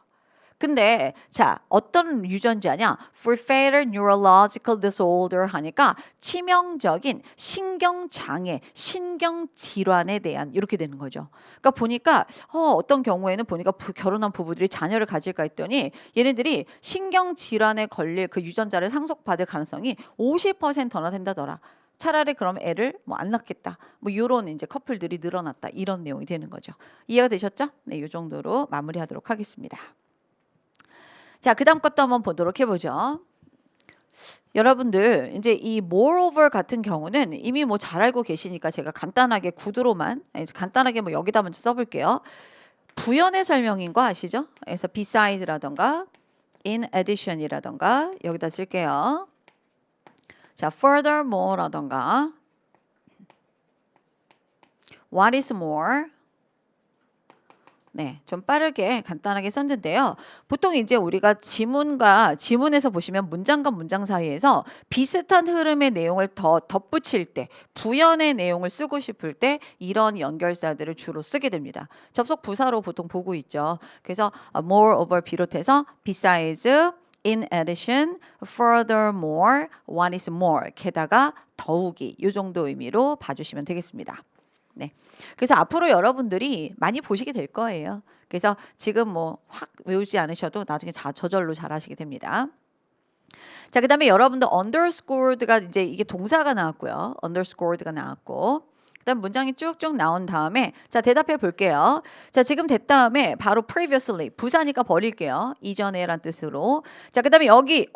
근데 자, 어떤 유전자냐? For fatal neurological disorder 하니까 치명적인 신경장애, 신경질환에 대한 이렇게 되는 거죠. 그러니까 보니까 어떤 경우에는 보니까 결혼한 부부들이 자녀를 가질까 했더니 얘네들이 신경질환에 걸릴 그 유전자를 상속받을 가능성이 50%나 된다더라. 차라리 그럼 애를 뭐 안 낳겠다. 뭐 이런 이제 커플들이 늘어났다. 이런 내용이 되는 거죠. 이해가 되셨죠? 네, 이 정도로 마무리하도록 하겠습니다. 자, 그 다음 것도 한번 보도록 해보죠. 여러분들 이제 이 moreover 같은 경우는 이미 뭐 잘 알고 계시니까 제가 간단하게 구두로만 간단하게 뭐 여기다 먼저 써볼게요. 부연의 설명인 거 아시죠? 그래서 beside라던가 in addition이라던가 여기다 쓸게요. 자, furthermore라던가 what is more 네, 좀 빠르게 간단하게 썼는데요. 보통 이제 우리가 지문에서 보시면 문장과 문장 사이에서 비슷한 흐름의 내용을 더 덧붙일 때, 부연의 내용을 쓰고 싶을 때 이런 연결사들을 주로 쓰게 됩니다. 접속 부사로 보통 보고 있죠. 그래서 moreover 비롯해서 besides, in addition, furthermore, what is more, 게다가 더욱이 이 정도 의미로 봐주시면 되겠습니다. 네. 그래서 앞으로 여러분들이 많이 보시게 될 거예요. 그래서 지금 뭐 확 외우지 않으셔도 나중에 저절로 잘 하시게 됩니다. 자, 그다음에 여러분들 underscored가 이제 이게 동사가 나왔고요. underscored가 나왔고 그다음 문장이 쭉쭉 나온 다음에 자, 대답해 볼게요. 자, 지금 됐 다음에 바로 previously 부사니까 버릴게요. 이전에란 뜻으로. 자, 그다음에 여기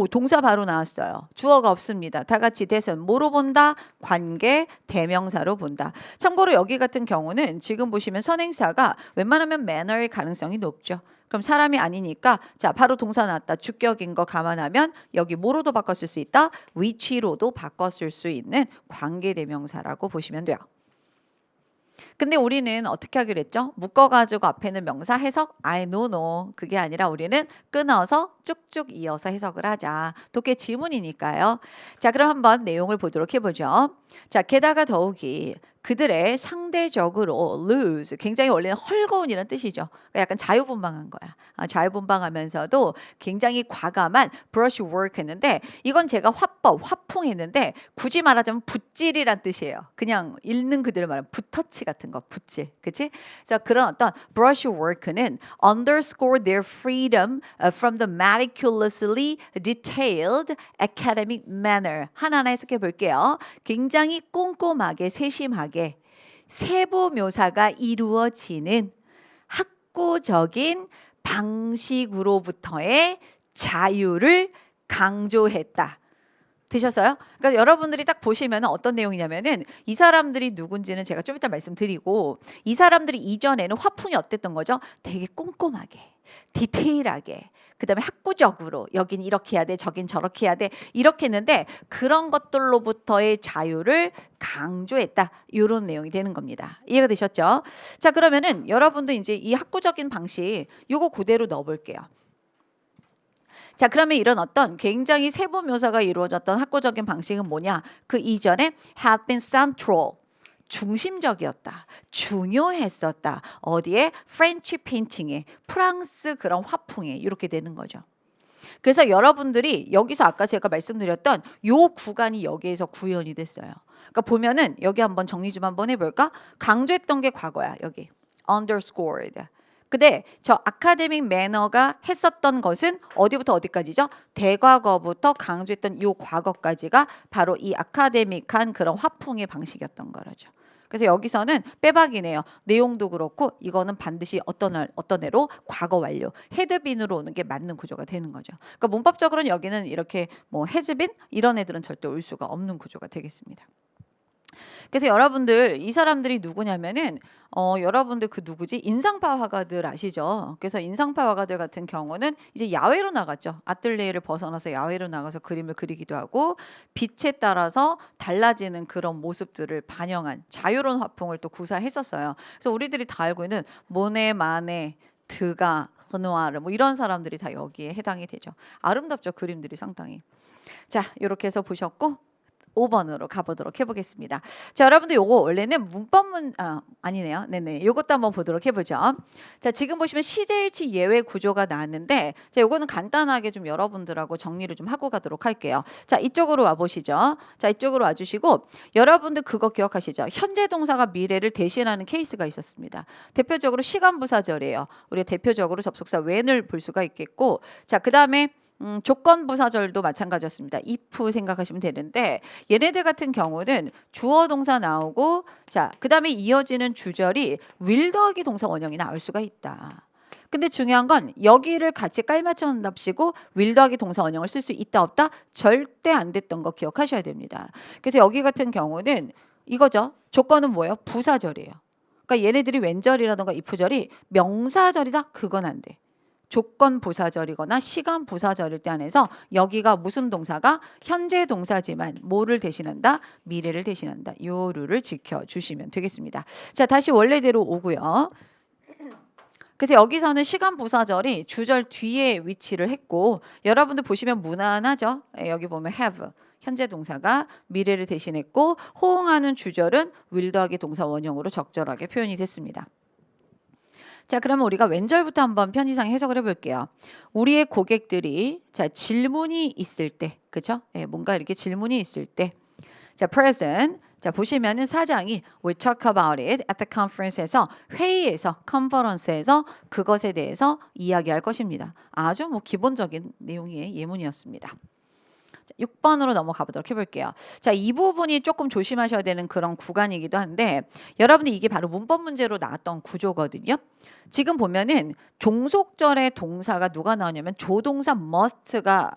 동사 바로 나왔어요. 주어가 없습니다. 다 같이 대선 뭐로 본다? 관계 대명사로 본다. 참고로 여기 같은 경우는 지금 보시면 선행사가 웬만하면 manner일 가능성이 높죠. 그럼 사람이 아니니까 자, 바로 동사 나왔다. 주격인 거 감안하면 여기 뭐로도 바꿨을 수 있다. 위치로도 바꿨을 수 있는 관계대명사라고 보시면 돼요. 근데 우리는 어떻게 하기로 했죠? 묶어가지고 앞에는 명사 해석 I know no 그게 아니라 우리는 끊어서 쭉쭉 이어서 해석을 하자. 독해 지문이니까요. 자, 그럼 한번 내용을 보도록 해보죠. 자, 게다가 더욱이 그들의 상대적으로 loose 굉장히 원래는 헐거운이라는 뜻이죠. 그러니까 약간 자유분방한 거야. 자유분방하면서도 굉장히 과감한 brush work 했는데 이건 제가 화법, 화풍했는데 굳이 말하자면 붓질이란 뜻이에요. 그냥 읽는 그대로 말하면 붓터치 같은 거, 붓질, 그치? 그래서 그런 어떤 brushwork는 underscore their freedom from the meticulously detailed academic manner. 하나하나 해석해 볼게요. 굉장히 꼼꼼하게, 세심하게 세부 묘사가 이루어지는 학구적인 방식으로부터의 자유를 강조했다. 되셨어요? 그러니까 여러분들이 딱 보시면 어떤 내용이냐면은 이 사람들이 누군지는 제가 좀 이따 말씀드리고 이 사람들이 이전에는 화풍이 어땠던 거죠? 되게 꼼꼼하게, 디테일하게, 그 다음에 학구적으로 여긴 이렇게 해야 돼, 저긴 저렇게 해야 돼 이렇게 했는데 그런 것들로부터의 자유를 강조했다. 이런 내용이 되는 겁니다. 이해가 되셨죠? 자, 그러면은 여러분도 이제 이 학구적인 방식 요거 그대로 넣어볼게요. 자, 그러면 이런 어떤 굉장히 세부 묘사가 이루어졌던 학구적인 방식은 뭐냐? 그 이전에 had been central, 중심적이었다, 중요했었다. 어디에? 프렌치 페인팅에, 프랑스 그런 화풍에 이렇게 되는 거죠. 그래서 여러분들이 여기서 아까 제가 말씀드렸던 요 구간이 여기에서 구현이 됐어요. 그러니까 보면은 여기 한번 정리 좀 한번 해볼까? 강조했던 게 과거야. 여기 underscored. 근데 저 아카데믹 매너가 했었던 것은 어디부터 어디까지죠? 대과거부터 강조했던 이 과거까지가 바로 이 아카데믹한 그런 화풍의 방식이었던 거죠. 그래서 여기서는 빼박이네요. 내용도 그렇고 이거는 반드시 어떤 애로 과거 완료, 헤드빈으로 오는 게 맞는 구조가 되는 거죠. 그러니까 문법적으로는 여기는 이렇게 뭐 헤즈빈 이런 애들은 절대 올 수가 없는 구조가 되겠습니다. 그래서 여러분들 이 사람들이 누구냐면은 여러분들 그 누구지? 인상파 화가들 아시죠? 그래서 인상파 화가들 같은 경우는 이제 야외로 나갔죠. 아틀리에를 벗어나서 야외로 나가서 그림을 그리기도 하고 빛에 따라서 달라지는 그런 모습들을 반영한 자유로운 화풍을 또 구사했었어요. 그래서 우리들이 다 알고 있는 모네, 마네, 드가, 르누아르 뭐 이런 사람들이 다 여기에 해당이 되죠. 아름답죠, 그림들이 상당히. 자, 이렇게 해서 보셨고 5번으로 가보도록 해보겠습니다. 자, 여러분들 요거 원래는 아니네요. 네네. 요것도 한번 보도록 해보죠. 자, 지금 보시면 시제일치 예외 구조가 나왔는데 자, 요거는 간단하게 좀 여러분들하고 정리를 좀 하고 가도록 할게요. 자, 이쪽으로 와보시죠. 자, 이쪽으로 와주시고 여러분들 그거 기억하시죠? 현재 동사가 미래를 대신하는 케이스가 있었습니다. 대표적으로 시간부사절이에요. 우리가 대표적으로 접속사 when을 볼 수가 있겠고 자, 그 다음에 조건부사절도 마찬가지였습니다. if 생각하시면 되는데 얘네들 같은 경우는 주어 동사 나오고 자, 그 다음에 이어지는 주절이 will 더하기 동사 원형이 나올 수가 있다. 근데 중요한 건 여기를 같이 깔맞춰 놓답시고 will 더하기 동사 원형을 쓸 수 있다 없다? 절대 안 됐던 거 기억하셔야 됩니다. 그래서 여기 같은 경우는 이거죠. 조건은 뭐예요? 부사절이에요. 그러니까 얘네들이 웬절이라던가 if절이 명사절이다? 그건 안 돼. 조건 부사절이거나 시간 부사절일 때 안에서 여기가 무슨 동사가 현재 동사지만 뭐를 대신한다? 미래를 대신한다. 요 룰을 지켜주시면 되겠습니다. 자, 다시 원래대로 오고요. 그래서 여기서는 시간 부사절이 주절 뒤에 위치를 했고 여러분들 보시면 무난하죠? 여기 보면 have. 현재 동사가 미래를 대신했고 호응하는 주절은 will 더하기 동사 원형으로 적절하게 표현이 됐습니다. 자, 그러면 우리가 왼절부터 한번 편지상 해석을 해볼게요. 우리의 고객들이 자 질문이 있을 때, 그렇죠? 예, 뭔가 이렇게 질문이 있을 때, 자 present, 자 보시면은 사장이 we talk about it at the conference에서 회의에서 컨퍼런스에서 그것에 대해서 이야기할 것입니다. 아주 뭐 기본적인 내용의 예문이었습니다. 6번으로 넘어가 보도록 해볼게요. 자, 이 부분이 조금 조심하셔야 되는 그런 구간이기도 한데 여러분들 이게 바로 문법 문제로 나왔던 구조거든요. 지금 보면은 종속절의 동사가 누가 나오냐면 조동사 must가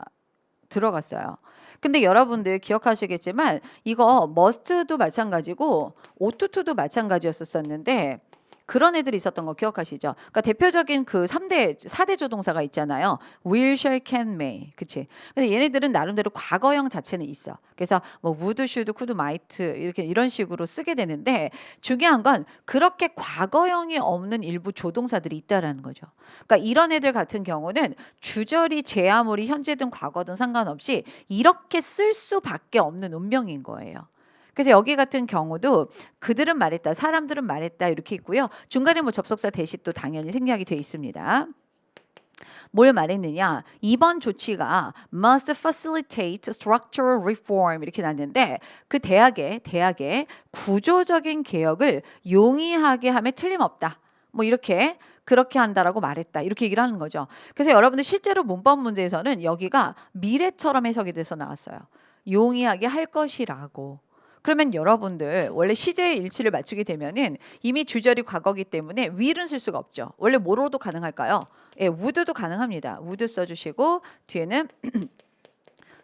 들어갔어요. 근데 여러분들 기억하시겠지만 이거 must도 마찬가지고 ought to도 마찬가지였었는데 그런 애들이 있었던 거 기억하시죠? 그러니까 대표적인 그 4대 조동사가 있잖아요. will, shall, can, may. 그치? 근데 얘네들은 나름대로 과거형 자체는 있어. 그래서 뭐 would, should, could, might 이렇게 이런 식으로 쓰게 되는데 중요한 건 그렇게 과거형이 없는 일부 조동사들이 있다라는 거죠. 그러니까 이런 애들 같은 경우는 주절이 제아무리 현재든 과거든 상관없이 이렇게 쓸 수밖에 없는 운명인 거예요. 그래서 여기 같은 경우도 그들은 말했다, 사람들은 말했다 이렇게 있고요. 중간에 뭐 접속사 대시 또 당연히 생략이 돼 있습니다. 뭘 말했느냐? 이번 조치가 must facilitate structural reform 이렇게 났는데 그 대학의 구조적인 개혁을 용이하게 함에 틀림없다. 뭐 이렇게 그렇게 한다라고 말했다. 이렇게 얘기를 하는 거죠. 그래서 여러분들 실제로 문법 문제에서는 여기가 미래처럼 해석이 돼서 나왔어요. 용이하게 할 것이라고. 그러면 여러분들 원래 시제의 일치를 맞추게 되면은 이미 주절이 과거기 때문에 will은 쓸 수가 없죠. 원래 뭐로도 가능할까요? 예, would도 가능합니다. would 써주시고 뒤에는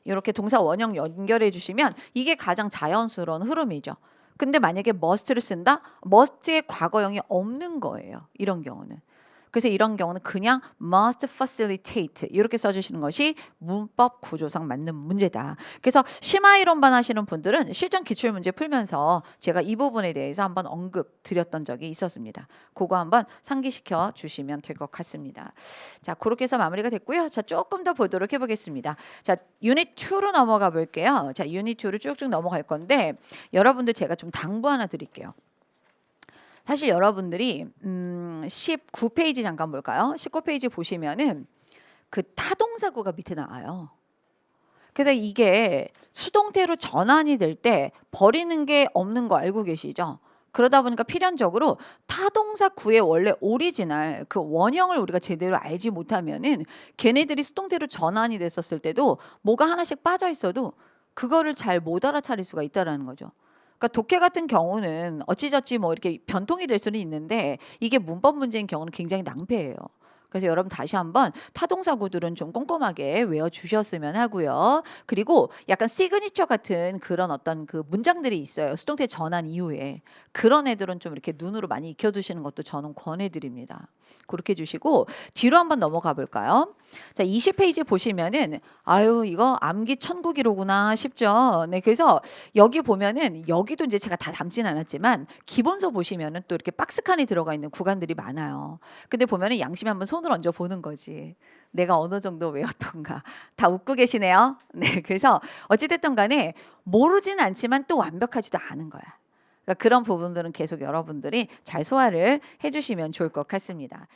이렇게 동사 원형 연결해 주시면 이게 가장 자연스러운 흐름이죠. 근데 만약에 must를 쓴다? must의 과거형이 없는 거예요. 이런 경우는. 그래서 이런 경우는 그냥 must facilitate 이렇게 써주시는 것이 문법 구조상 맞는 문제다. 그래서 심화 이론반 하시는 분들은 실전 기출 문제 풀면서 제가 이 부분에 대해서 한번 언급 드렸던 적이 있었습니다. 그거 한번 상기시켜 주시면 될 것 같습니다. 자, 그렇게 해서 마무리가 됐고요. 자, 조금 더 보도록 해보겠습니다. 자, 유닛 2로 넘어가 볼게요. 자, 유닛 2로 쭉쭉 넘어갈 건데 여러분들 제가 좀 당부 하나 드릴게요. 사실 여러분들이 19페이지 잠깐 볼까요? 19페이지 보시면은 그 타동사구가 밑에 나와요. 그래서 이게 수동태로 전환이 될 때 버리는 게 없는 거 알고 계시죠? 그러다 보니까 필연적으로 타동사 구의 원래 오리지널 그 원형을 우리가 제대로 알지 못하면은 걔네들이 수동태로 전환이 됐었을 때도 뭐가 하나씩 빠져 있어도 그거를 잘 못 알아차릴 수가 있다라는 거죠. 그러니까 독해 같은 경우는 어찌저찌 뭐 이렇게 변통이 될 수는 있는데 이게 문법 문제인 경우는 굉장히 낭패예요. 그래서 여러분 다시 한번 타동사 구들은 좀 꼼꼼하게 외워주셨으면 하고요. 그리고 약간 시그니처 같은 그런 어떤 그 문장들이 있어요. 수동태 전환 이후에. 그런 애들은 좀 이렇게 눈으로 많이 익혀두시는 것도 저는 권해드립니다. 그렇게 해주시고 뒤로 한번 넘어가 볼까요? 자, 20페이지 보시면은 아유 이거 암기 천국이로구나 싶죠. 네, 그래서 여기 보면은 여기도 이제 제가 다 담진 않았지만 기본서 보시면은 또 이렇게 박스 칸이 들어가 있는 구간들이 많아요. 근데 보면은 양심에 한번 손을 얹어 보는 거지. 내가 어느 정도 외웠던가. 다 웃고 계시네요. 네, 그래서 어찌됐든 간에 모르진 않지만 또 완벽하지도 않은 거야. 그러니까 그런 부분들은 계속 여러분들이 잘 소화를 해주시면 좋을 것 같습니다.